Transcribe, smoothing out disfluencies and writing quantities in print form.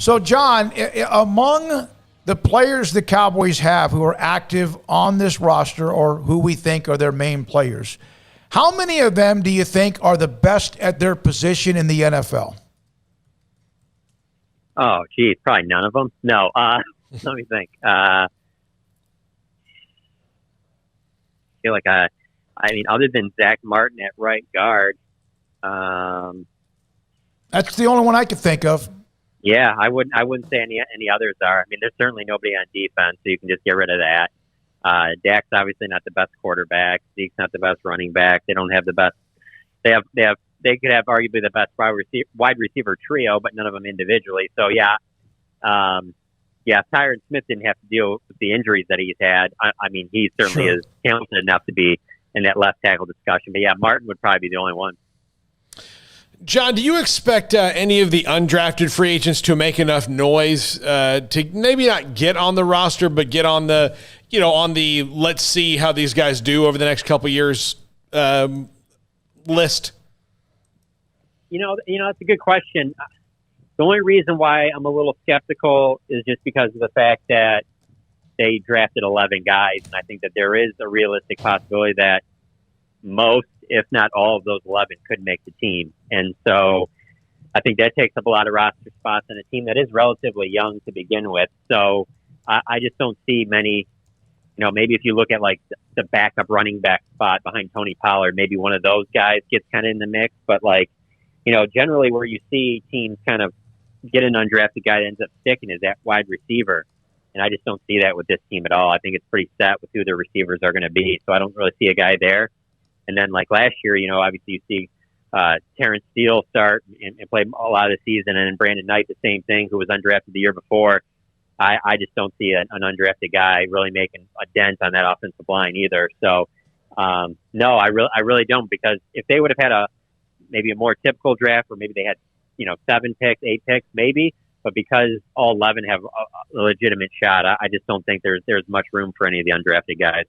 So, John, among the players the Cowboys have who are active on this roster or who we think are their main players, how many of them do you think are the best at their position in the NFL? Oh, geez, probably none of them. No, let me think. I feel like other than Zach Martin at right guard, that's the only one I could think of. Yeah, I wouldn't say any others are. I mean, there's certainly nobody on defense, so you can just get rid of that. Dak's obviously not the best quarterback. Zeke's not the best running back. They don't have the best. They could have arguably the best wide receiver trio, but none of them individually. So yeah, Tyron Smith didn't have to deal with the injuries that he's had. I mean, he certainly is talented enough to be in that left tackle discussion. But yeah, Martin would probably be the only one. John, do you expect any of the undrafted free agents to make enough noise to maybe not get on the roster, but get on the, let's see how these guys do over the next couple of years list? That's a good question. The only reason why I'm a little skeptical is just because of the fact that they drafted 11 guys, and I think that there is a realistic possibility that most, if not all of those 11 could make the team. And so I think that takes up a lot of roster spots on a team that is relatively young to begin with. So I just don't see many, maybe if you look at like the backup running back spot behind Tony Pollard, maybe one of those guys gets kind of in the mix. But generally where you see teams kind of get an undrafted guy that ends up sticking is that wide receiver. And I just don't see that with this team at all. I think it's pretty set with who the receivers are going to be. So I don't really see a guy there. And then like last year, obviously you see Terrence Steele start and play a lot of the season, and then Brandon Knight, the same thing, who was undrafted the year before. I just don't see an undrafted guy really making a dent on that offensive line either. So, no, I really don't, because if they would have had maybe a more typical draft, or maybe they had, 7 picks, 8 picks, maybe, but because all 11 have a legitimate shot, I just don't think there's much room for any of the undrafted guys.